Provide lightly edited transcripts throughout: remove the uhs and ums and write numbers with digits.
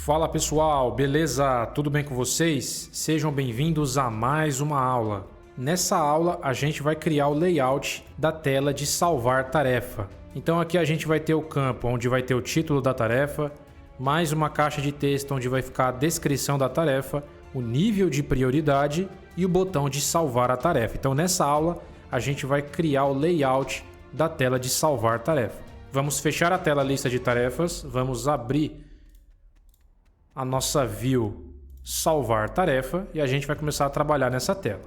Fala pessoal, beleza? Tudo bem com vocês? Sejam bem-vindos a mais uma aula. Nessa aula a gente vai criar o layout da tela de salvar tarefa. Então aqui a gente vai ter o campo onde vai ter o título da tarefa, mais uma caixa de texto onde vai ficar a descrição da tarefa, o nível de prioridade e o botão de salvar a tarefa. Então nessa aula a gente vai criar o layout da tela de salvar tarefa. Vamos fechar a tela lista de tarefas, vamos abrir a nossa view salvar tarefa e a gente vai começar a trabalhar nessa tela.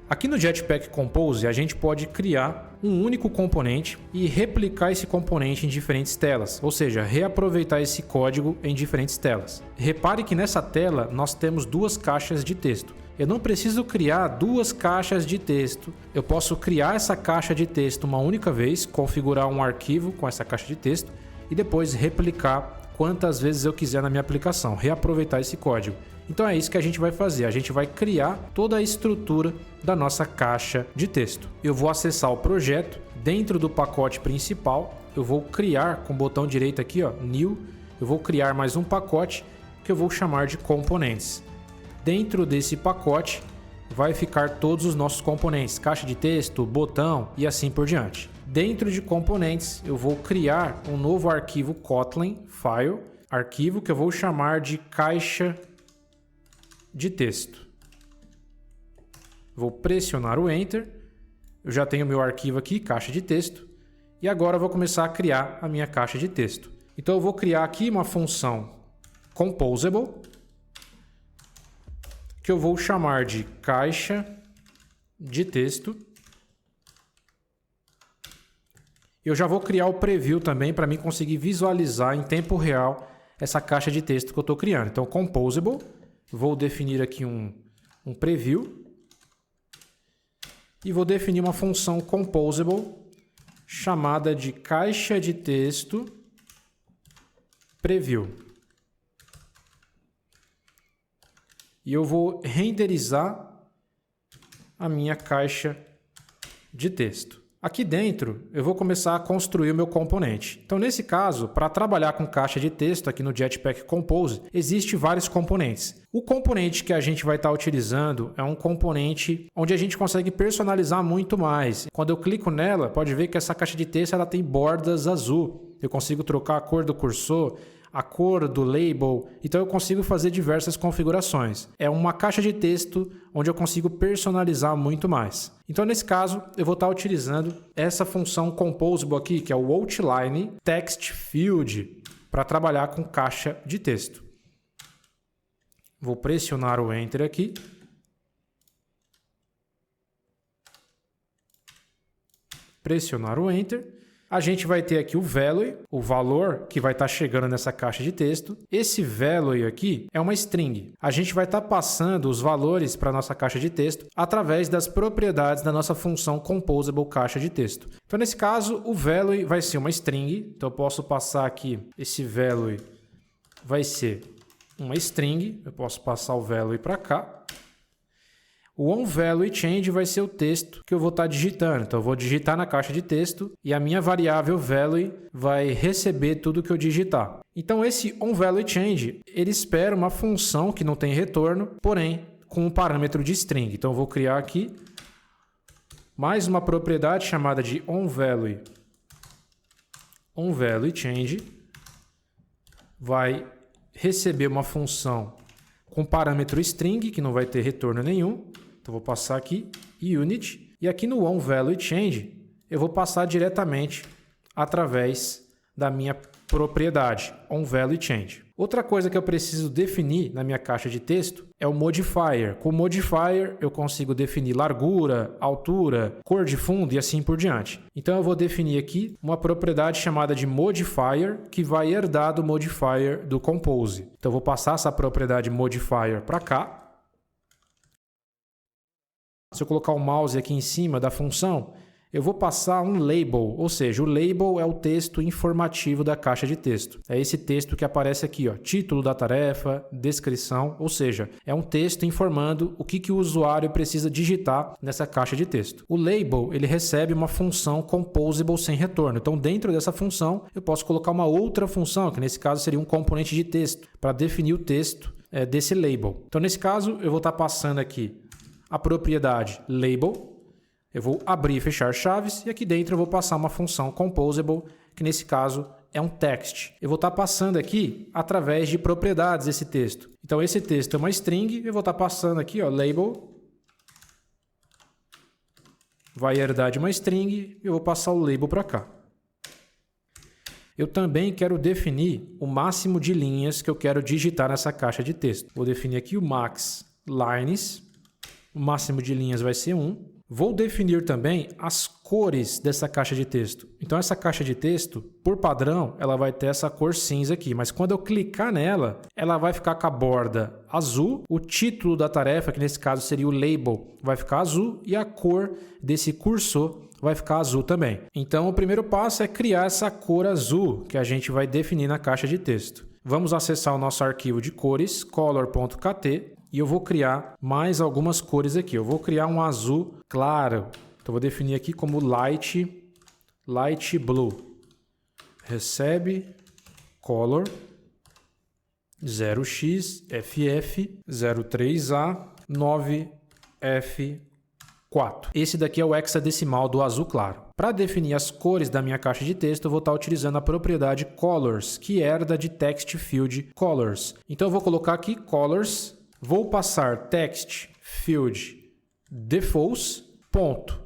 Aqui no Jetpack Compose a gente pode criar um único componente e replicar esse componente em diferentes telas, ou seja, reaproveitar esse código em diferentes telas. Repare que nessa tela nós temos duas caixas de texto. Eu não preciso criar duas caixas de texto. Eu posso criar essa caixa de texto uma única vez, configurar um arquivo com essa caixa de texto e depois replicar quantas vezes eu quiser na minha aplicação, reaproveitar esse código. Então é isso que a gente vai fazer, a gente vai criar toda a estrutura da nossa caixa de texto. Eu vou acessar o projeto, dentro do pacote principal, eu vou criar com o botão direito aqui, ó, New, eu vou criar mais um pacote que eu vou chamar de componentes. Dentro desse pacote vai ficar todos os nossos componentes, caixa de texto, botão e assim por diante. Dentro de componentes, eu vou criar um novo arquivo Kotlin File, arquivo que eu vou chamar de caixa de texto. Vou pressionar o Enter. Eu já tenho meu arquivo aqui, caixa de texto. E agora eu vou começar a criar a minha caixa de texto. Então eu vou criar aqui uma função composable, que eu vou chamar de caixa de texto. Eu já vou criar o preview também para mim conseguir visualizar em tempo real essa caixa de texto que eu estou criando. Então, composable, vou definir aqui um preview e vou definir uma função composable chamada de caixa de texto preview. E eu vou renderizar a minha caixa de texto. Aqui dentro, eu vou começar a construir o meu componente. Então, nesse caso, para trabalhar com caixa de texto aqui no Jetpack Compose, existem vários componentes. O componente que a gente vai estar utilizando é um componente onde a gente consegue personalizar muito mais. Quando eu clico nela, pode ver que essa caixa de texto ela tem bordas azul. Eu consigo trocar a cor do cursor, a cor do label, então eu consigo fazer diversas configurações. É uma caixa de texto onde eu consigo personalizar muito mais. Então, nesse caso, eu vou estar utilizando essa função composable aqui, que é o outline text field, para trabalhar com caixa de texto. Vou pressionar o Enter aqui. Pressionar o Enter. A gente vai ter aqui o value, o valor que vai estar chegando nessa caixa de texto. Esse value aqui é uma string. A gente vai estar passando os valores para a nossa caixa de texto através das propriedades da nossa função composable caixa de texto. Então, nesse caso, o value vai ser uma string. Então, eu posso passar aqui, esse value vai ser uma string. Eu posso passar o value para cá. O onValueChange vai ser o texto que eu vou estar digitando. Então, eu vou digitar na caixa de texto e a minha variável value vai receber tudo que eu digitar. Então, esse onValueChange, ele espera uma função que não tem retorno, porém, com um parâmetro de string. Então, eu vou criar aqui mais uma propriedade chamada de onValueChange. Vai receber uma função com parâmetro string, que não vai ter retorno nenhum. Então, vou passar aqui, unit. E aqui no onValueChange, eu vou passar diretamente através da minha propriedade, onValueChange. Outra coisa que eu preciso definir na minha caixa de texto é o modifier. Com o modifier, eu consigo definir largura, altura, cor de fundo e assim por diante. Então, eu vou definir aqui uma propriedade chamada de modifier, que vai herdar do modifier do Compose. Então, eu vou passar essa propriedade modifier para cá. Se eu colocar o mouse aqui em cima da função, eu vou passar um label, ou seja, o label é o texto informativo da caixa de texto. É esse texto que aparece aqui, ó, título da tarefa, descrição, ou seja, é um texto informando o que o usuário precisa digitar nessa caixa de texto. O label, ele recebe uma função composable sem retorno. Então, dentro dessa função, eu posso colocar uma outra função, que nesse caso seria um componente de texto, para definir o texto desse label. Então, nesse caso, eu vou estar passando aqui a propriedade label. Eu vou abrir e fechar chaves e aqui dentro eu vou passar uma função composable, que nesse caso é um text. Eu vou estar passando aqui através de propriedades esse texto. Então esse texto é uma string, eu vou estar passando aqui, ó, label, vai herdar de uma string e eu vou passar o label para cá. Eu também quero definir o máximo de linhas que eu quero digitar nessa caixa de texto. Vou definir aqui o max lines, o máximo de linhas vai ser 1. Vou definir também as cores dessa caixa de texto. Então essa caixa de texto, por padrão, ela vai ter essa cor cinza aqui, mas quando eu clicar nela, ela vai ficar com a borda azul, o título da tarefa, que nesse caso seria o label, vai ficar azul e a cor desse cursor vai ficar azul também. Então o primeiro passo é criar essa cor azul que a gente vai definir na caixa de texto. Vamos acessar o nosso arquivo de cores, color.kt, e eu vou criar mais algumas cores aqui. Eu vou criar um azul claro. Então, vou definir aqui como light blue. Recebe color 0xFF03A9F4. Esse daqui é o hexadecimal do azul claro. Para definir as cores da minha caixa de texto, eu vou estar utilizando a propriedade colors, que herda de text field colors. Então, eu vou colocar aqui colors. Vou passar text field defaults, ponto,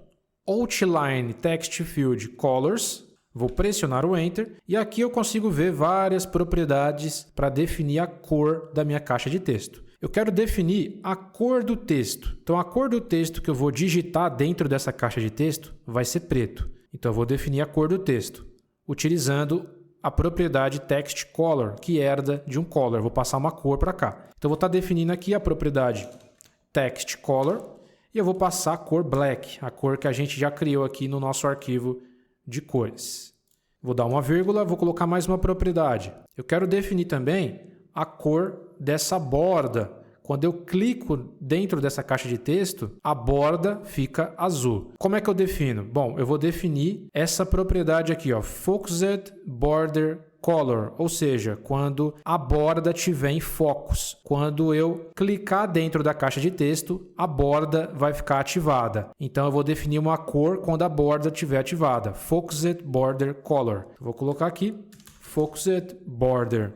outline text field colors, vou pressionar o Enter e aqui eu consigo ver várias propriedades para definir a cor da minha caixa de texto. Eu quero definir a cor do texto. Então, a cor do texto que eu vou digitar dentro dessa caixa de texto vai ser preto. Então, eu vou definir a cor do texto utilizando a propriedade text color, que herda de um color. Vou passar uma cor para cá. Então, eu vou estar definindo aqui a propriedade text color e eu vou passar a cor black, a cor que a gente já criou aqui no nosso arquivo de cores. Vou dar uma vírgula, vou colocar mais uma propriedade. Eu quero definir também a cor dessa borda. Quando eu clico dentro dessa caixa de texto, a borda fica azul. Como é que eu defino? Bom, eu vou definir essa propriedade aqui, ó, Focused Border Color, ou seja, quando a borda estiver em focos. Quando eu clicar dentro da caixa de texto, a borda vai ficar ativada. Então, eu vou definir uma cor quando a borda estiver ativada. Focused Border Color. Eu vou colocar aqui, Focused Border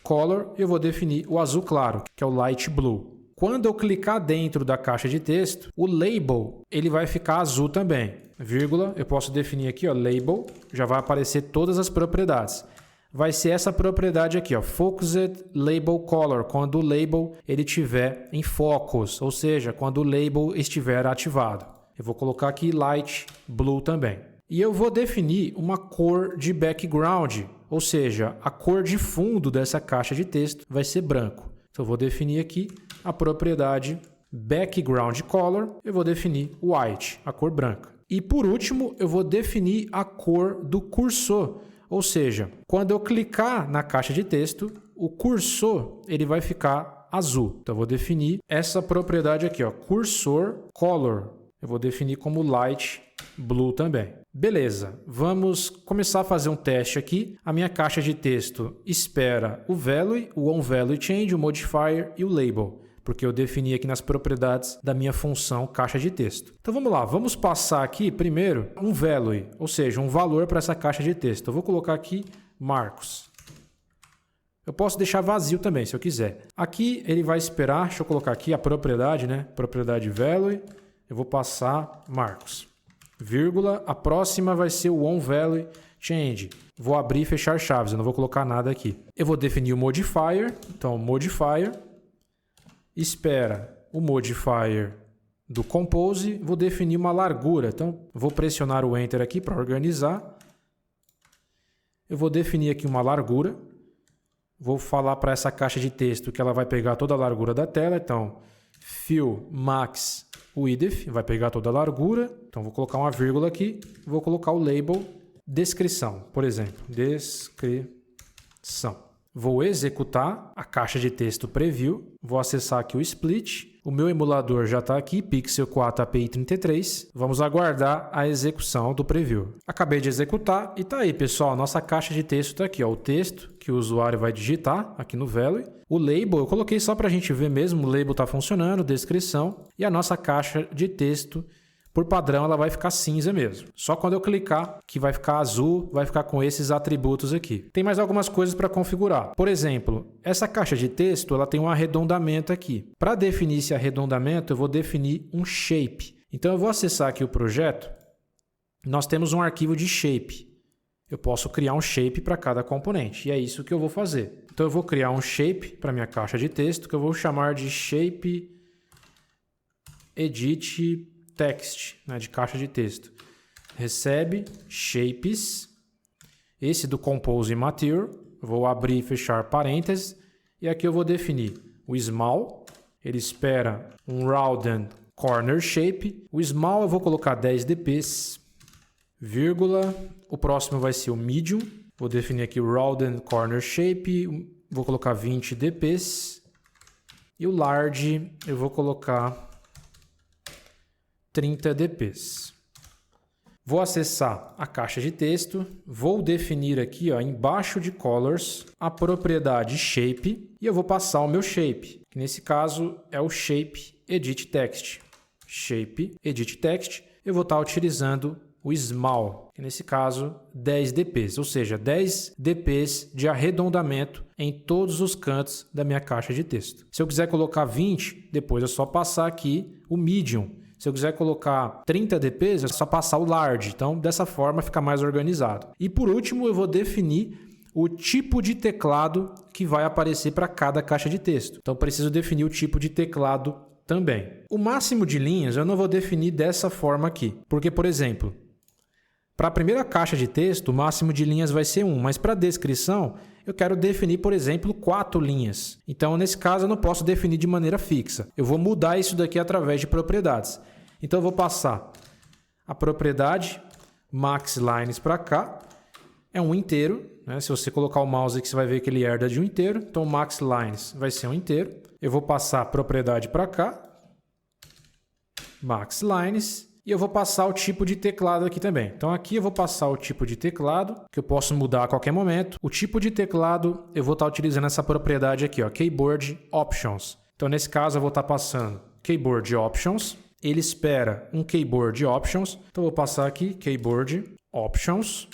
Color, e eu vou definir o azul claro, que é o light blue. Quando eu clicar dentro da caixa de texto, o label ele vai ficar azul também. Vírgula, eu posso definir aqui, ó, label, já vai aparecer todas as propriedades. Vai ser essa propriedade aqui, ó, Focused Label Color, quando o label ele estiver em focos, ou seja, quando o label estiver ativado. Eu vou colocar aqui light blue também. E eu vou definir uma cor de background, ou seja, a cor de fundo dessa caixa de texto vai ser branco. Então, eu vou definir aqui a propriedade background color, eu vou definir white, a cor branca. E por último, eu vou definir a cor do cursor, ou seja, quando eu clicar na caixa de texto, o cursor ele vai ficar azul. Então, eu vou definir essa propriedade aqui, ó, cursor color. Eu vou definir como light blue também. Beleza, vamos começar a fazer um teste aqui. A minha caixa de texto espera o value, o onValueChange, o modifier e o label, porque eu defini aqui nas propriedades da minha função caixa de texto. Então vamos lá, vamos passar aqui primeiro um value, ou seja, um valor para essa caixa de texto. Eu vou colocar aqui Marcos. Eu posso deixar vazio também, se eu quiser. Aqui ele vai esperar, deixa eu colocar aqui a propriedade, né? Propriedade value, eu vou passar Marcos. Vírgula, a próxima vai ser o onValueChange. Vou abrir e fechar chaves, eu não vou colocar nada aqui. Eu vou definir o modifier, então modifier, espera o modifier do compose, vou definir uma largura, então vou pressionar o Enter aqui para organizar. Eu vou definir aqui uma largura, vou falar para essa caixa de texto que ela vai pegar toda a largura da tela, então fill max width, vai pegar toda a largura. Então vou colocar uma vírgula aqui, vou colocar o label descrição, por exemplo, descrição. Vou executar a caixa de texto preview, vou acessar aqui o split, o meu emulador já está aqui, Pixel 4 API 33, vamos aguardar a execução do preview. Acabei de executar e tá aí, pessoal, nossa caixa de texto está aqui, ó, o texto que o usuário vai digitar aqui no Value, o label eu coloquei só para a gente ver mesmo, o label está funcionando, descrição, e a nossa caixa de texto por padrão, ela vai ficar cinza mesmo. Só quando eu clicar que vai ficar azul, vai ficar com esses atributos aqui. Tem mais algumas coisas para configurar. Por exemplo, essa caixa de texto ela tem um arredondamento aqui. Para definir esse arredondamento, eu vou definir um shape. Então, eu vou acessar aqui o projeto. Nós temos um arquivo de shape. Eu posso criar um shape para cada componente. E é isso que eu vou fazer. Então, eu vou criar um shape para minha caixa de texto, que eu vou chamar de shape edit text, né, de caixa de texto. Recebe shapes, esse do compose material, vou abrir e fechar parênteses, e aqui eu vou definir o small, ele espera um rounded corner shape, o small eu vou colocar 10 dps, vírgula, o próximo vai ser o medium, vou definir aqui o rounded corner shape, vou colocar 20 dps, e o large eu vou colocar 30 dps. Vou acessar a caixa de texto, vou definir aqui ó, embaixo de colors a propriedade shape e eu vou passar o meu shape, que nesse caso é o shape edit text. Shape edit text, eu vou estar utilizando o small, que nesse caso 10 dps, ou seja, 10 dps de arredondamento em todos os cantos da minha caixa de texto. Se eu quiser colocar 20, depois é só passar aqui o medium. Se eu quiser colocar 30 dps, é só passar o large. Então, dessa forma, fica mais organizado. E por último, eu vou definir o tipo de teclado que vai aparecer para cada caixa de texto. Então, preciso definir o tipo de teclado também. O máximo de linhas eu não vou definir dessa forma aqui. Porque, por exemplo, para a primeira caixa de texto, o máximo de linhas vai ser 1. Mas para a descrição, eu quero definir, por exemplo, 4 linhas. Então, nesse caso, eu não posso definir de maneira fixa. Eu vou mudar isso daqui através de propriedades. Então, eu vou passar a propriedade maxLines para cá. É um inteiro. Né? Se você colocar o mouse aqui, você vai ver que ele herda de um inteiro. Então, maxLines vai ser um inteiro. Eu vou passar a propriedade para cá. maxLines. E eu vou passar o tipo de teclado aqui também. Então, aqui eu vou passar o tipo de teclado, que eu posso mudar a qualquer momento. O tipo de teclado, eu vou estar utilizando essa propriedade aqui, ó, Keyboard Options. Então, nesse caso, eu vou estar passando Keyboard Options. Ele espera um Keyboard Options. Então, eu vou passar aqui Keyboard Options.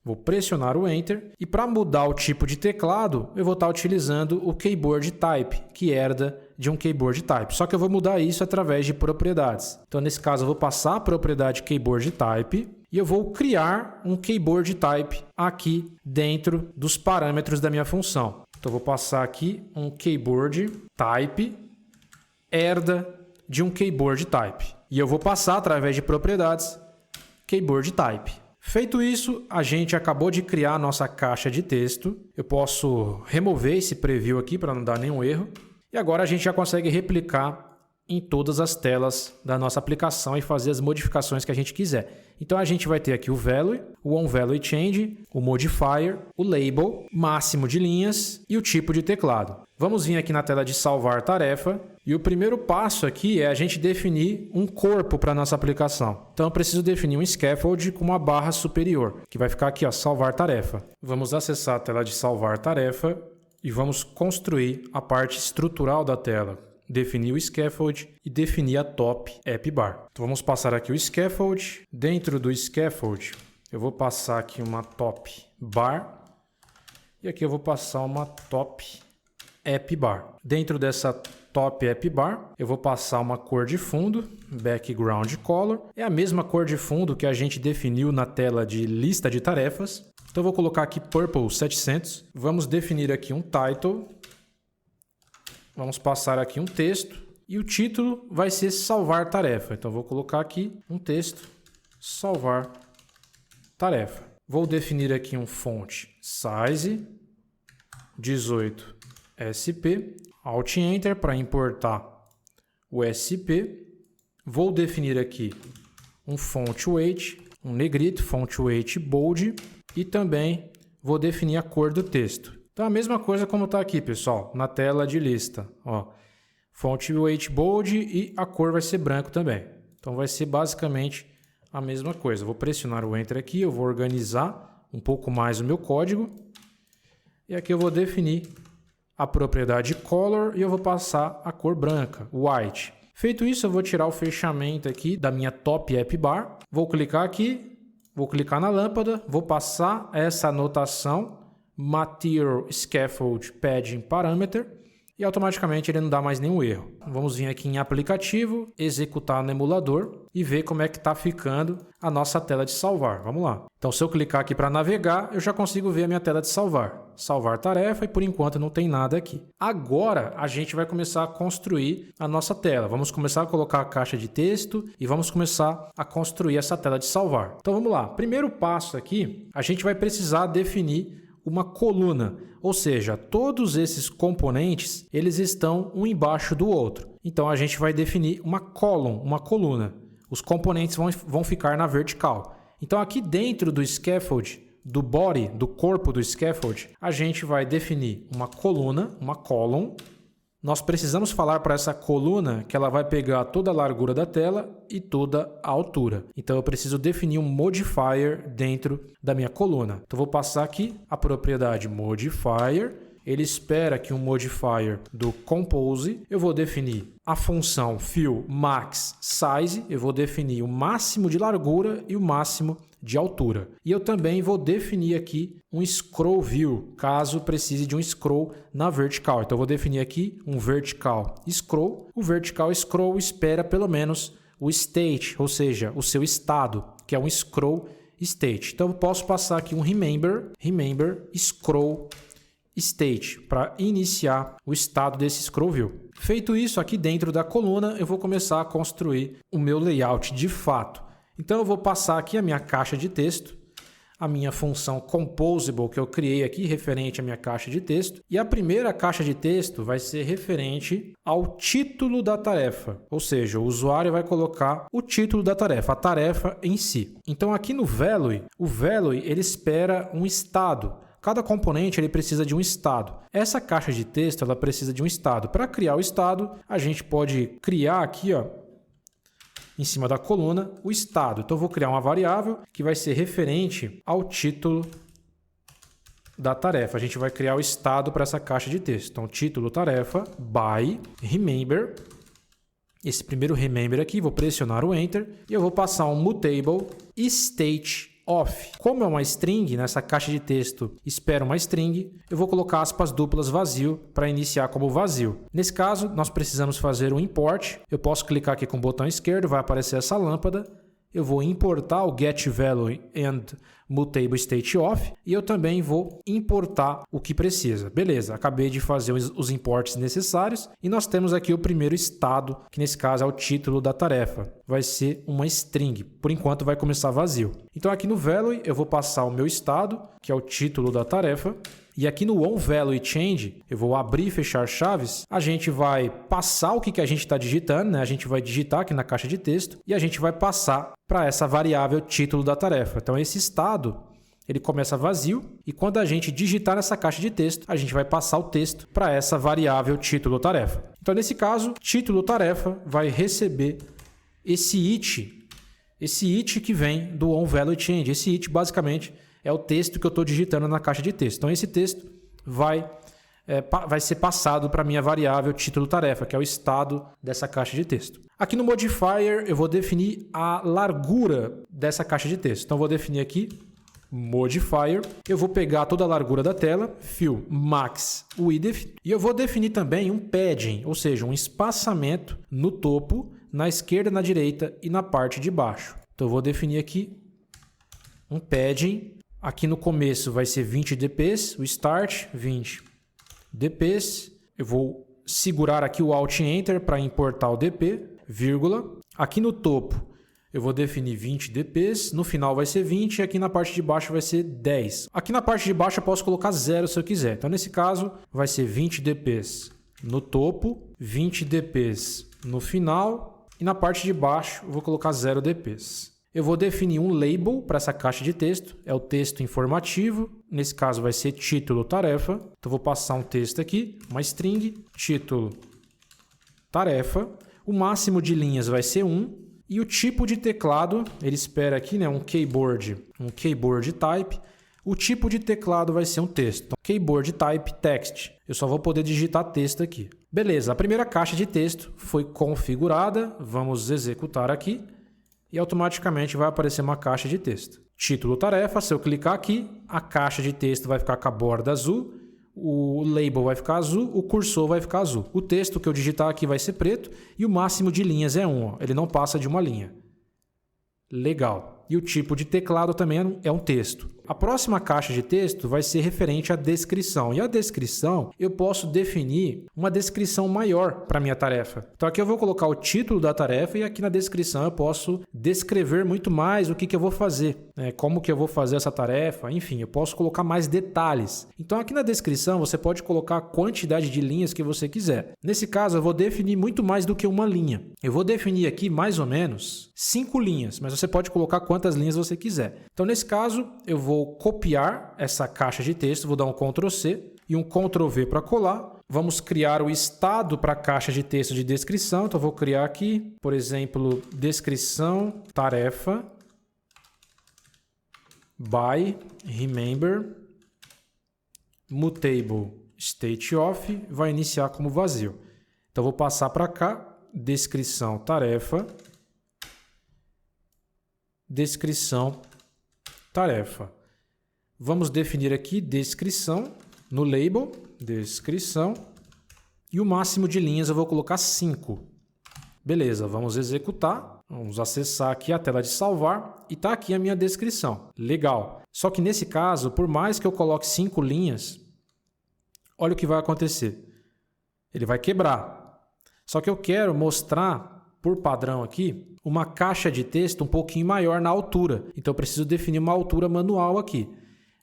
Vou pressionar o Enter. E para mudar o tipo de teclado, eu vou estar utilizando o Keyboard Type, que herda de um Keyboard Type. Só que eu vou mudar isso através de propriedades. Então, nesse caso, eu vou passar a propriedade Keyboard Type e eu vou criar um Keyboard Type aqui dentro dos parâmetros da minha função. Então, eu vou passar aqui um Keyboard Type herda de um Keyboard Type. E eu vou passar através de propriedades Keyboard Type. Feito isso, a gente acabou de criar a nossa caixa de texto. Eu posso remover esse preview aqui para não dar nenhum erro. E agora a gente já consegue replicar em todas as telas da nossa aplicação e fazer as modificações que a gente quiser. Então a gente vai ter aqui o value, o onValueChange, o modifier, o label, máximo de linhas e o tipo de teclado. Vamos vir aqui na tela de salvar tarefa. E o primeiro passo aqui é a gente definir um corpo para a nossa aplicação. Então eu preciso definir um scaffold com uma barra superior, que vai ficar aqui, ó, salvar tarefa. Vamos acessar a tela de salvar tarefa e vamos construir a parte estrutural da tela. Definir o scaffold e definir a top app bar. Então vamos passar aqui o scaffold. Dentro do scaffold eu vou passar aqui uma top bar e aqui eu vou passar uma top app bar. Dentro dessa top app bar eu vou passar uma cor de fundo, background color. É a mesma cor de fundo que a gente definiu na tela de lista de tarefas. Então eu vou colocar aqui Purple 700. Vamos definir aqui um title. Vamos passar aqui um texto e o título vai ser salvar tarefa. Então, vou colocar aqui um texto, salvar tarefa. Vou definir aqui um font size 18 SP, Alt Enter para importar o SP. Vou definir aqui um font weight, um negrito, font weight bold, e também vou definir a cor do texto. Então a mesma coisa como está aqui, pessoal, na tela de lista. Ó, font weight bold e a cor vai ser branco também. Então vai ser basicamente a mesma coisa. Vou pressionar o Enter aqui, eu vou organizar um pouco mais o meu código. E aqui eu vou definir a propriedade color e eu vou passar a cor branca, white. Feito isso, eu vou tirar o fechamento aqui da minha top app bar. Vou clicar aqui, vou clicar na lâmpada, vou passar essa anotação Material Scaffold Padding Parameter e automaticamente ele não dá mais nenhum erro. Vamos vir aqui em aplicativo, executar no emulador e ver como é que está ficando a nossa tela de salvar. Vamos lá. Então, se eu clicar aqui para navegar, eu já consigo ver a minha tela de salvar. Salvar tarefa e por enquanto não tem nada aqui. Agora a gente vai começar a construir a nossa tela. Vamos começar a colocar a caixa de texto e vamos começar a construir essa tela de salvar. Então vamos lá. Primeiro passo aqui, a gente vai precisar definir uma coluna, ou seja, todos esses componentes eles estão um embaixo do outro. Então a gente vai definir uma column, uma coluna. Os componentes vão ficar na vertical. Então aqui dentro do scaffold, do body, do corpo do scaffold, a gente vai definir uma coluna, uma column. Nós precisamos falar para essa coluna que ela vai pegar toda a largura da tela e toda a altura. Então eu preciso definir um modifier dentro da minha coluna. Então vou passar aqui a propriedade modifier. Ele espera que um modifier do compose. Eu vou definir a função fill max size. Eu vou definir o máximo de largura e o máximo de altura. E eu também vou definir aqui um scroll view, caso precise de um scroll na vertical. Então eu vou definir aqui um vertical scroll. O vertical scroll espera pelo menos o state, ou seja, o seu estado, que é um scroll state. Então eu posso passar aqui um remember scroll state para iniciar o estado desse scroll view. Feito isso, aqui dentro da coluna eu vou começar a construir o meu layout de fato. Então eu vou passar aqui a minha caixa de texto, a minha função composable que eu criei aqui referente à minha caixa de texto. E a primeira caixa de texto vai ser referente ao título da tarefa. Ou seja, o usuário vai colocar o título da tarefa, a tarefa em si. Então aqui no value, o value ele espera um estado. Cada componente ele precisa de um estado. Essa caixa de texto ela precisa de um estado. Para criar o estado, a gente pode criar aqui, ó, em cima da coluna, o estado. Então, eu vou criar uma variável que vai ser referente ao título da tarefa. A gente vai criar o estado para essa caixa de texto. Então, título tarefa by remember. Esse primeiro remember aqui, vou pressionar o Enter e eu vou passar um mutable state of. Como é uma string, nessa caixa de texto espera uma string, eu vou colocar aspas duplas vazio para iniciar como vazio. Nesse caso, nós precisamos fazer um import. Eu posso clicar aqui com o botão esquerdo, vai aparecer essa lâmpada. Eu vou importar o getValue and mutable state of e eu também vou importar o que precisa. Beleza, acabei de fazer os imports necessários e nós temos aqui o primeiro estado, que nesse caso é o título da tarefa. Vai ser uma string, por enquanto vai começar vazio. Então aqui no value eu vou passar o meu estado, que é o título da tarefa. E aqui no onValueChange, eu vou abrir e fechar chaves, a gente vai passar o que a gente está digitando, né? A gente vai digitar aqui na caixa de texto e a gente vai passar para essa variável título da tarefa. Então esse estado, ele começa vazio e quando a gente digitar nessa caixa de texto, a gente vai passar o texto para essa variável título tarefa. Então nesse caso, título tarefa vai receber esse it que vem do onValueChange. Esse it basicamente é o texto que eu estou digitando na caixa de texto. Então, esse texto vai ser passado para a minha variável título tarefa, que é o estado dessa caixa de texto. Aqui no modifier, eu vou definir a largura dessa caixa de texto. Então, eu vou definir aqui modifier. Eu vou pegar toda a largura da tela, fill max width, e eu vou definir também um padding, ou seja, um espaçamento no topo, na esquerda, na direita e na parte de baixo. Então, eu vou definir aqui um padding. Aqui no começo vai ser 20 dps, o start 20 dps. Eu vou segurar aqui o Alt Enter para importar o dp, vírgula. Aqui no topo eu vou definir 20 dps, no final vai ser 20 e aqui na parte de baixo vai ser 10. Aqui na parte de baixo eu posso colocar 0 se eu quiser. Então nesse caso vai ser 20 dps no topo, 20 dps no final e na parte de baixo eu vou colocar 0 DPs. Eu vou definir um label para essa caixa de texto, é o texto informativo, nesse caso vai ser título tarefa, então eu vou passar um texto aqui, uma string, título tarefa, o máximo de linhas vai ser 1, e o tipo de teclado, ele espera aqui, né, um keyboard type, o tipo de teclado vai ser um texto, então, keyboard type text, eu só vou poder digitar texto aqui. Beleza, a primeira caixa de texto foi configurada, vamos executar aqui, e automaticamente vai aparecer uma caixa de texto. Título tarefa, se eu clicar aqui, a caixa de texto vai ficar com a borda azul, o label vai ficar azul, o cursor vai ficar azul. O texto que eu digitar aqui vai ser preto e o máximo de linhas é 1, ó. Ele não passa de uma linha. Legal. E o tipo de teclado também é um texto. A próxima caixa de texto vai ser referente à descrição. E a descrição, eu posso definir uma descrição maior para a minha tarefa. Então aqui eu vou colocar o título da tarefa e aqui na descrição eu posso descrever muito mais o que eu vou fazer, né? Como que eu vou fazer essa tarefa, enfim, eu posso colocar mais detalhes. Então aqui na descrição você pode colocar a quantidade de linhas que você quiser. Nesse caso eu vou definir muito mais do que uma linha. Eu vou definir aqui mais ou menos 5 linhas, mas você pode colocar quantas linhas você quiser. Então nesse caso eu vou copiar essa caixa de texto, vou dar um Ctrl+C e um Ctrl+V para colar. Vamos criar o estado para a caixa de texto de descrição. Então, eu vou criar aqui, por exemplo, descrição tarefa by remember mutable state of, vai iniciar como vazio. Então, vou passar para cá, descrição tarefa, descrição tarefa. Vamos definir aqui descrição no label, descrição, e o máximo de linhas eu vou colocar 5. Beleza, vamos executar, vamos acessar aqui a tela de salvar e está aqui a minha descrição. Legal. Só que nesse caso, por mais que eu coloque 5 linhas, olha o que vai acontecer. Ele vai quebrar. Só que eu quero mostrar, por padrão aqui, uma caixa de texto um pouquinho maior na altura. Então eu preciso definir uma altura manual aqui.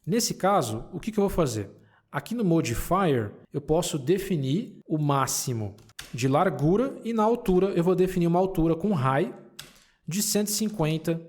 Nesse caso, o que eu vou fazer? Aqui no Modifier, eu posso definir o máximo de largura e na altura eu vou definir uma altura com high de 150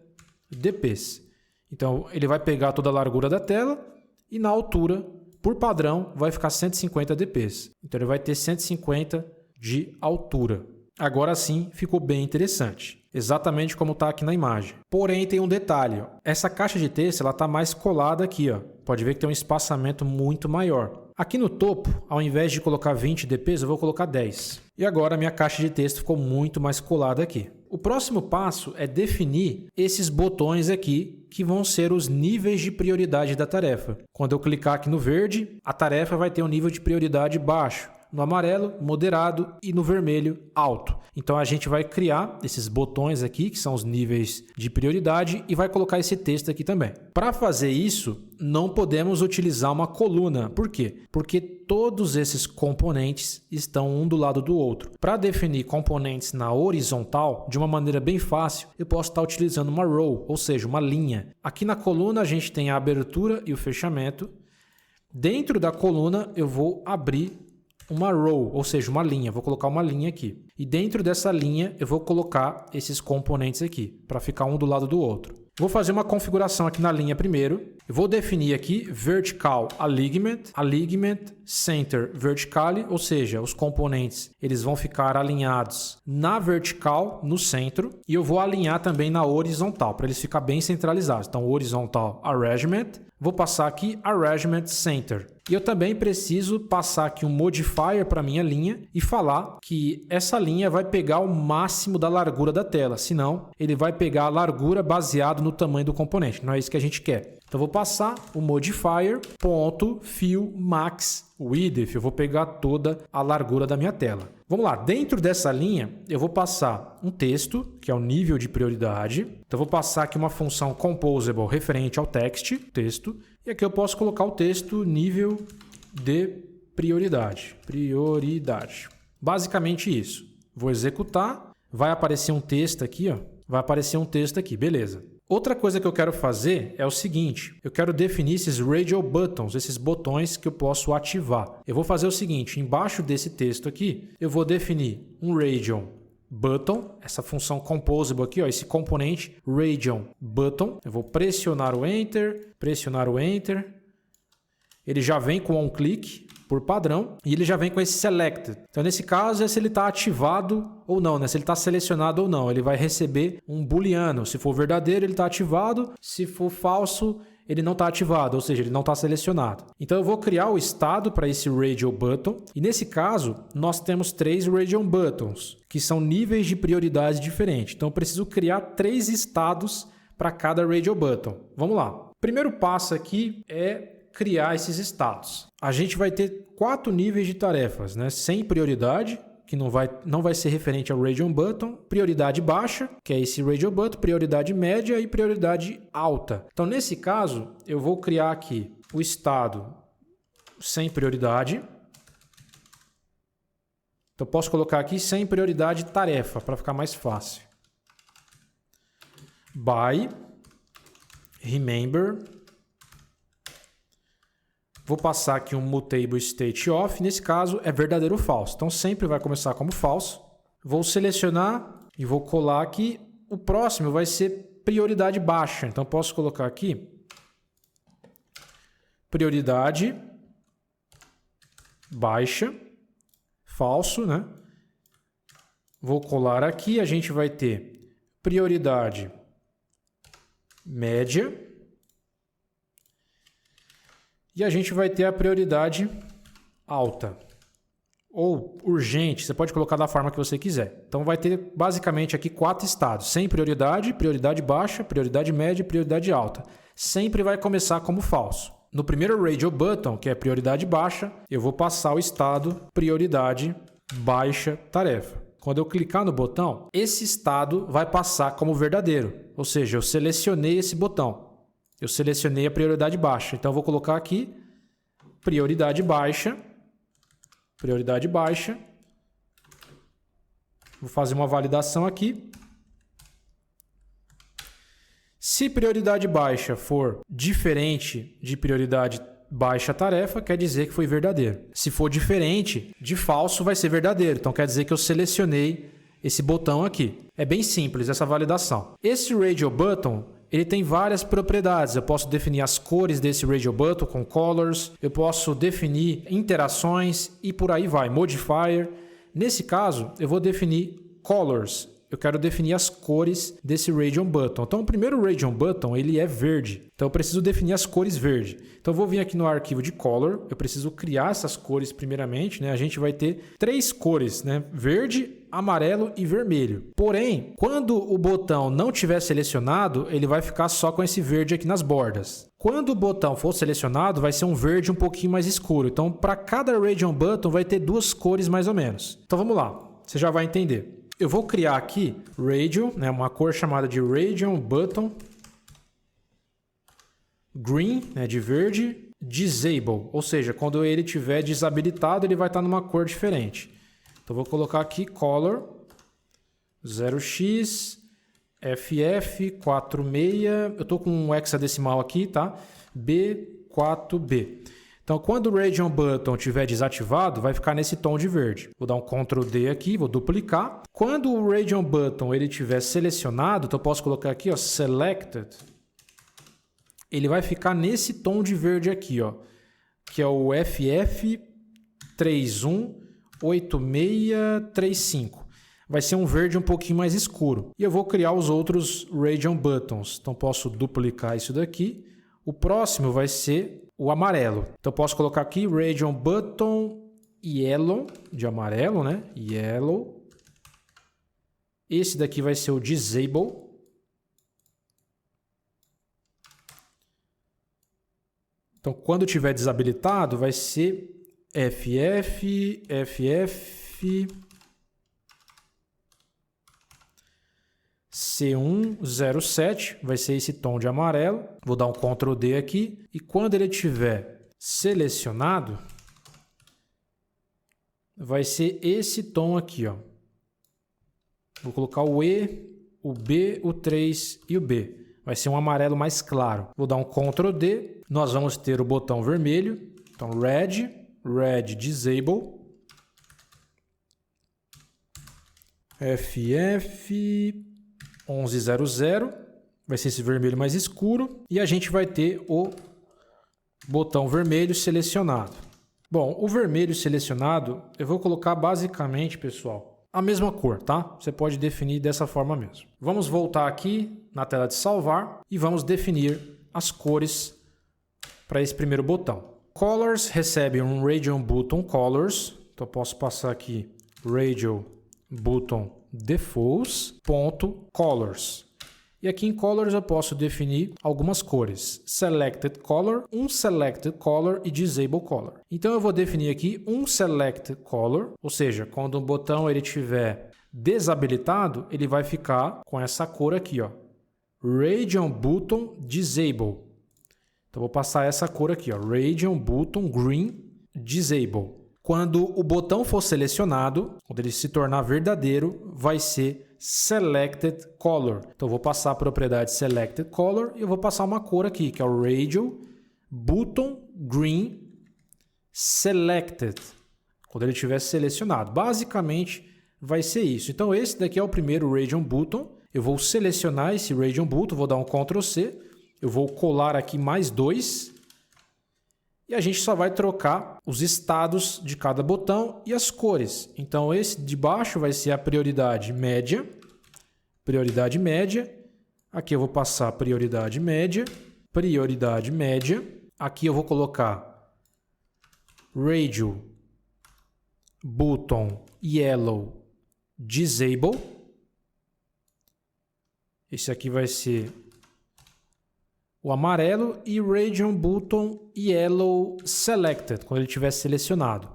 dps. Então, ele vai pegar toda a largura da tela e na altura, por padrão, vai ficar 150 dps. Então, ele vai ter 150 de altura. Agora sim, ficou bem interessante. Exatamente como está aqui na imagem. Porém, tem um detalhe. Ó. Essa caixa de texto está mais colada aqui. Ó. Pode ver que tem um espaçamento muito maior. Aqui no topo, ao invés de colocar 20 dps, eu vou colocar 10. E agora a minha caixa de texto ficou muito mais colada aqui. O próximo passo é definir esses botões aqui, que vão ser os níveis de prioridade da tarefa. Quando eu clicar aqui no verde, a tarefa vai ter um nível de prioridade baixo. No amarelo, moderado e no vermelho, alto. Então a gente vai criar esses botões aqui, que são os níveis de prioridade, e vai colocar esse texto aqui também. Para fazer isso, não podemos utilizar uma coluna. Por quê? Porque todos esses componentes estão um do lado do outro. Para definir componentes na horizontal, de uma maneira bem fácil, eu posso estar utilizando uma row, ou seja, uma linha. Aqui na coluna a gente tem a abertura e o fechamento. Dentro da coluna eu vou abrir uma row, ou seja, uma linha. Vou colocar uma linha aqui. E dentro dessa linha eu vou colocar esses componentes aqui, para ficar um do lado do outro. Vou fazer uma configuração aqui na linha primeiro. Eu vou definir aqui vertical alignment center vertically, ou seja, os componentes eles vão ficar alinhados na vertical, no centro, e eu vou alinhar também na horizontal, para eles ficarem bem centralizados. Então, horizontal arrangement, vou passar aqui arrangement center. E eu também preciso passar aqui um modifier para minha linha e falar que essa linha vai pegar o máximo da largura da tela, senão ele vai pegar a largura baseado no tamanho do componente. Não é isso que a gente quer. Então, vou passar o modifier .fill max width. Eu vou pegar toda a largura da minha tela. Vamos lá. Dentro dessa linha, eu vou passar um texto, que é o nível de prioridade. Então, eu vou passar aqui uma função composable referente ao texto. E aqui eu posso colocar o texto nível de prioridade. Basicamente isso. Vou executar. Vai aparecer um texto aqui, ó. Beleza. Outra coisa que eu quero fazer é o seguinte, eu quero definir esses radio buttons, esses botões que eu posso ativar. Eu vou fazer o seguinte, embaixo desse texto aqui, eu vou definir um radio button, essa função composable aqui, ó, esse componente region button. Eu vou pressionar o Enter, Ele já vem com um clique por padrão e ele já vem com esse selected. Então, nesse caso, é se ele está ativado ou não, né? Se ele está selecionado ou não. Ele vai receber um booleano. Se for verdadeiro, ele está ativado. Se for falso, ele não está ativado, ou seja, ele não está selecionado. Então, eu vou criar o estado para esse radio button. E nesse caso, nós temos 3 region buttons, que são níveis de prioridade diferentes. Então, eu preciso criar 3 estados para cada radio button. Vamos lá. O primeiro passo aqui é criar esses estados. A gente vai ter 4 níveis de tarefas, né? Sem prioridade, que não vai ser referente ao region button, prioridade baixa, que é esse radio button, prioridade média e prioridade alta. Então, nesse caso, eu vou criar aqui o estado sem prioridade. Então, eu posso colocar aqui sem prioridade tarefa, para ficar mais fácil. By remember. Vou passar aqui um mutable state of, nesse caso é verdadeiro ou falso. Então sempre vai começar como falso. Vou selecionar e vou colar aqui. O próximo vai ser prioridade baixa. Então posso colocar aqui prioridade baixa, falso, né? Vou colar aqui, a gente vai ter prioridade média. E a gente vai ter a prioridade alta ou urgente, você pode colocar da forma que você quiser. Então vai ter basicamente aqui 4 estados, sem prioridade, prioridade baixa, prioridade média e prioridade alta. Sempre vai começar como falso. No primeiro radio button, que é prioridade baixa, eu vou passar o estado prioridade baixa tarefa. Quando eu clicar no botão, esse estado vai passar como verdadeiro, ou seja, eu selecionei esse botão. Eu selecionei a prioridade baixa. Então, eu vou colocar aqui prioridade baixa. Prioridade baixa. Vou fazer uma validação aqui. Se prioridade baixa for diferente de prioridade baixa tarefa, quer dizer que foi verdadeiro. Se for diferente de falso, vai ser verdadeiro. Então, quer dizer que eu selecionei esse botão aqui. É bem simples essa validação. Esse radio button, ele tem várias propriedades. Eu posso definir as cores desse radio button com colors. Eu posso definir interações e por aí vai. Modifier. Nesse caso, eu vou definir colors. Eu quero definir as cores desse radio button. Então, o primeiro radio button, ele é verde. Então, eu preciso definir as cores verde. Então, eu vou vir aqui no arquivo de color. Eu preciso criar essas cores primeiramente, né? A gente vai ter 3 cores, né? Verde, amarelo e vermelho. Porém, quando o botão não tiver selecionado, ele vai ficar só com esse verde aqui nas bordas. Quando o botão for selecionado, vai ser um verde um pouquinho mais escuro. Então, para cada radio button, vai ter 2 cores mais ou menos. Então, vamos lá. Você já vai entender. Eu vou criar aqui radio, né, uma cor chamada de radio button green, né, de verde, disable, ou seja, quando ele estiver desabilitado, ele vai estar numa cor diferente. Então, vou colocar aqui color 0x FF46, eu estou com um hexadecimal aqui, tá? B4B. Então, quando o radio button estiver desativado, vai ficar nesse tom de verde. Vou dar um Ctrl D aqui, vou duplicar. Quando o radio button ele estiver selecionado, então eu posso colocar aqui, ó, selected. Ele vai ficar nesse tom de verde aqui, ó, que é o FF318635. Vai ser um verde um pouquinho mais escuro. E eu vou criar os outros radio buttons. Então, posso duplicar isso daqui. O próximo vai ser o amarelo. Então, posso colocar aqui radio button yellow, de amarelo, né? Yellow. Esse daqui vai ser o disable. Então, quando tiver desabilitado, vai ser FF C107, vai ser esse tom de amarelo. Vou dar um Ctrl D aqui. E quando ele estiver selecionado, vai ser esse tom aqui, ó. Vou colocar o E, o B, o 3 e o B. Vai ser um amarelo mais claro. Vou dar um Ctrl D. Nós vamos ter o botão vermelho. Então, Red Disable. FF1100, vai ser esse vermelho mais escuro, e a gente vai ter o botão vermelho selecionado. Bom, o vermelho selecionado, eu vou colocar basicamente, pessoal, a mesma cor, tá? Você pode definir dessa forma mesmo. Vamos voltar aqui na tela de salvar e vamos definir as cores para esse primeiro botão. Colors recebe um Radio Button Colors, então eu posso passar aqui Radio Button Defaults.colors. E aqui em Colors eu posso definir algumas cores. Selected Color, um Selected Color e Disable Color. Então eu vou definir aqui um Selected Color, ou seja, quando um botão ele estiver desabilitado, ele vai ficar com essa cor aqui, ó. Radio Button Disable. Então vou passar essa cor aqui, ó. Radio Button Green Disable. Quando o botão for selecionado, quando ele se tornar verdadeiro, vai ser Selected Color. Então eu vou passar a propriedade Selected Color e eu vou passar uma cor aqui, que é o Radio Button Green Selected. Quando ele estiver selecionado. Basicamente vai ser isso. Então esse daqui é o primeiro Radio Button. Eu vou selecionar esse Radio Button, vou dar um Ctrl C. Eu vou colar aqui mais 2. E a gente só vai trocar os estados de cada botão e as cores. Então esse de baixo vai ser a prioridade média. Prioridade média. Aqui eu vou passar prioridade média. Prioridade média. Aqui eu vou colocar Radio Button Yellow Disable. Esse aqui vai ser o amarelo e Radio Button Yellow Selected, quando ele estiver selecionado.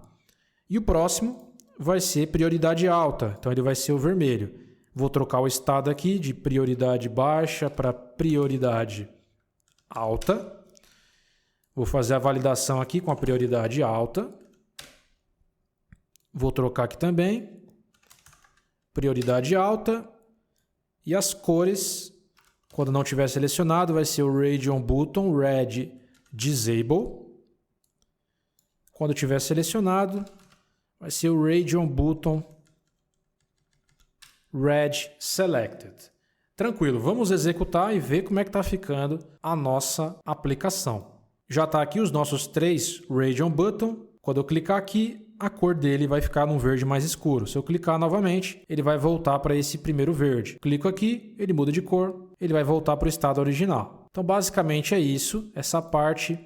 E o próximo vai ser prioridade alta, então ele vai ser o vermelho. Vou trocar o estado aqui de prioridade baixa para prioridade alta. Vou fazer a validação aqui com a prioridade alta. Vou trocar aqui também. Prioridade alta. E as cores, quando não tiver selecionado, vai ser o Radio Button Red Disable. Quando tiver selecionado, vai ser o Radio Button Red Selected. Tranquilo, vamos executar e ver como é que está ficando a nossa aplicação. Já está aqui os nossos 3 Radio Button. Quando eu clicar aqui, a cor dele vai ficar num verde mais escuro. Se eu clicar novamente, ele vai voltar para esse primeiro verde. Clico aqui, ele muda de cor, ele vai voltar para o estado original. Então, basicamente é isso, essa parte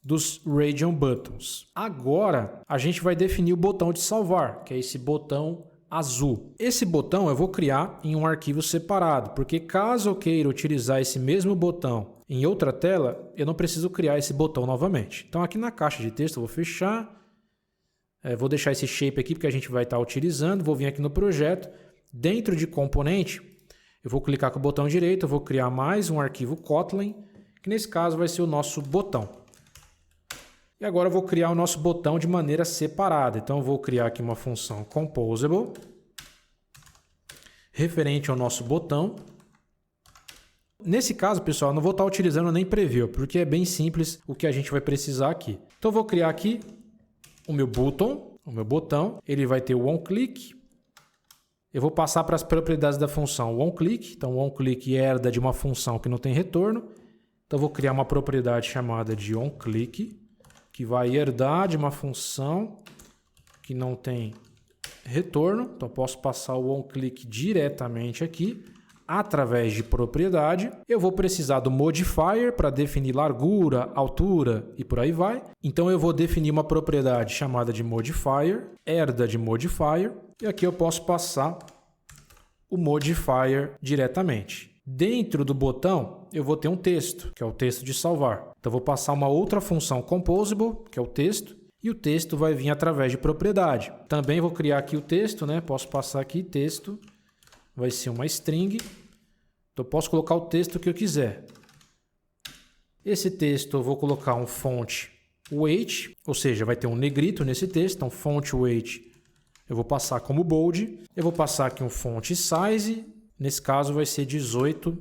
dos Radio Buttons. Agora, a gente vai definir o botão de salvar, que é esse botão azul. Esse botão eu vou criar em um arquivo separado, porque caso eu queira utilizar esse mesmo botão em outra tela, eu não preciso criar esse botão novamente. Então, aqui na caixa de texto, eu vou fechar. Vou deixar esse shape aqui porque a gente vai estar utilizando. Vou vir aqui no projeto. Dentro de componente, eu vou clicar com o botão direito. Eu vou criar mais um arquivo Kotlin, que nesse caso vai ser o nosso botão. E agora eu vou criar o nosso botão de maneira separada. Então eu vou criar aqui uma função composable, referente ao nosso botão. Nesse caso, pessoal, eu não vou estar utilizando nem preview, porque é bem simples o que a gente vai precisar aqui. Então eu vou criar aqui o meu botão, ele vai ter o onClick. Eu vou passar para as propriedades da função o onClick. Então, o onClick herda de uma função que não tem retorno. Então, eu vou criar uma propriedade chamada de onClick, que vai herdar de uma função que não tem retorno. Então, eu posso passar o onClick diretamente aqui, através de propriedade. Eu vou precisar do modifier para definir largura, altura e por aí vai. Então eu vou definir uma propriedade chamada de modifier, herda de modifier, e aqui eu posso passar o modifier diretamente. Dentro do botão eu vou ter um texto, que é o texto de salvar. Então eu vou passar uma outra função composable, que é o texto, e o texto vai vir através de propriedade. Também vou criar aqui o texto, né? Posso passar aqui texto, vai ser uma string. Então, eu posso colocar o texto que eu quiser. Esse texto eu vou colocar um font weight, ou seja, vai ter um negrito nesse texto. Então, font weight eu vou passar como bold. Eu vou passar aqui um font size. Nesse caso vai ser 18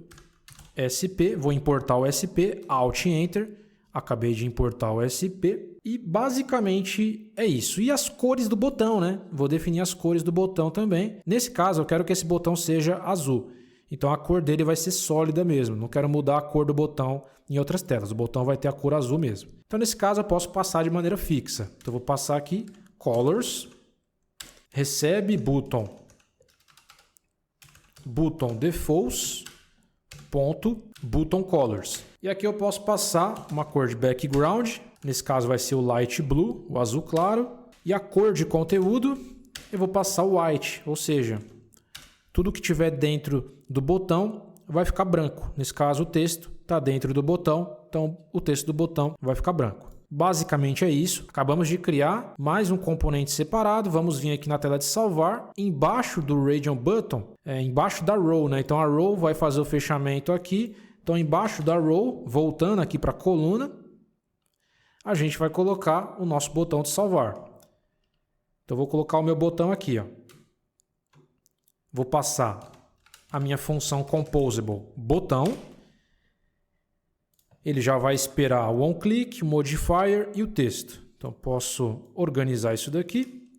SP. Vou importar o SP, Alt Enter. Acabei de importar o SP. E basicamente é isso. E as cores do botão, né? Vou definir as cores do botão também. Nesse caso, eu quero que esse botão seja azul. Então a cor dele vai ser sólida mesmo. Não quero mudar a cor do botão em outras telas. O botão vai ter a cor azul mesmo. Então nesse caso eu posso passar de maneira fixa. Então eu vou passar aqui colors, recebe button defaults ponto button colors. E aqui eu posso passar uma cor de background. Nesse caso vai ser o light blue, o azul claro. E a cor de conteúdo eu vou passar o white, ou seja, tudo que tiver dentro do botão vai ficar branco. Nesse caso, o texto está dentro do botão, então o texto do botão vai ficar branco. Basicamente é isso. Acabamos de criar mais um componente separado. Vamos vir aqui na tela de salvar. Embaixo do Region Button, embaixo da row, né? Então a row vai fazer o fechamento aqui. Então embaixo da row, voltando aqui para a coluna, a gente vai colocar o nosso botão de salvar. Então eu vou colocar o meu botão aqui, ó. Vou passar a minha função composable botão. Ele já vai esperar o onClick, o modifier e o texto. Então posso organizar isso daqui.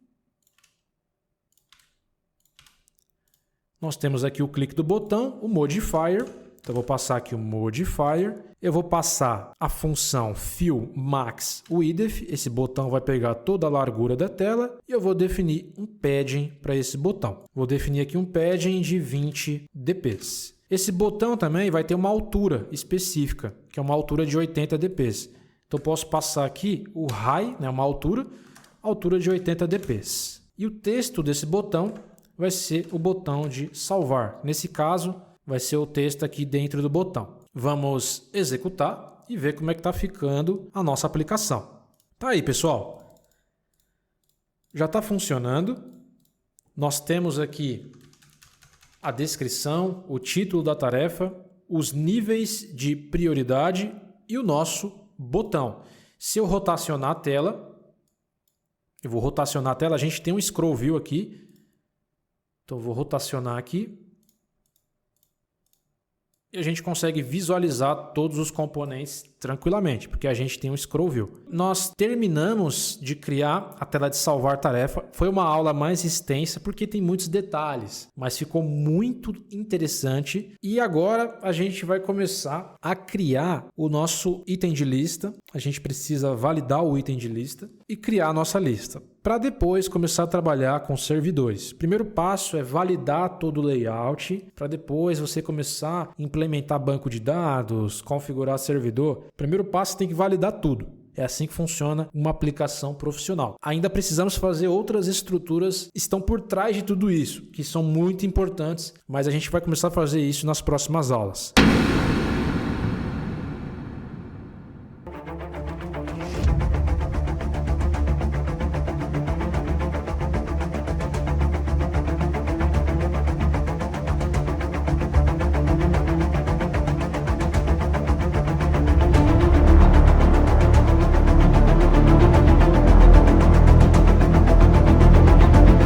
Nós temos aqui o clique do botão, o modifier. Então eu vou passar aqui o modifier. Eu vou passar a função fill max width. Esse botão vai pegar toda a largura da tela. E eu vou definir um padding para esse botão. Vou definir aqui um padding de 20 dps. Esse botão também vai ter uma altura específica, que é uma altura de 80 dps. Então eu posso passar aqui o high, né, uma altura de 80 dps. E o texto desse botão vai ser o botão de salvar. Nesse caso, vai ser o texto aqui dentro do botão. Vamos executar e ver como é que está ficando a nossa aplicação. Tá aí, pessoal. Já está funcionando. Nós temos aqui a descrição, o título da tarefa, os níveis de prioridade e o nosso botão. Se eu rotacionar a tela, eu vou rotacionar a tela, a gente tem um scroll view aqui. Então eu vou rotacionar aqui. E a gente consegue visualizar todos os componentes tranquilamente, porque a gente tem um scroll view. Nós terminamos de criar a tela de salvar tarefa. Foi uma aula mais extensa porque tem muitos detalhes, mas ficou muito interessante. E agora a gente vai começar a criar o nosso item de lista. A gente precisa validar o item de lista e criar a nossa lista, para depois começar a trabalhar com servidores. O primeiro passo é validar todo o layout, para depois você começar a implementar banco de dados, configurar servidor. Primeiro passo, tem que validar tudo. É assim que funciona uma aplicação profissional. Ainda precisamos fazer outras estruturas que estão por trás de tudo isso, que são muito importantes, mas a gente vai começar a fazer isso nas próximas aulas.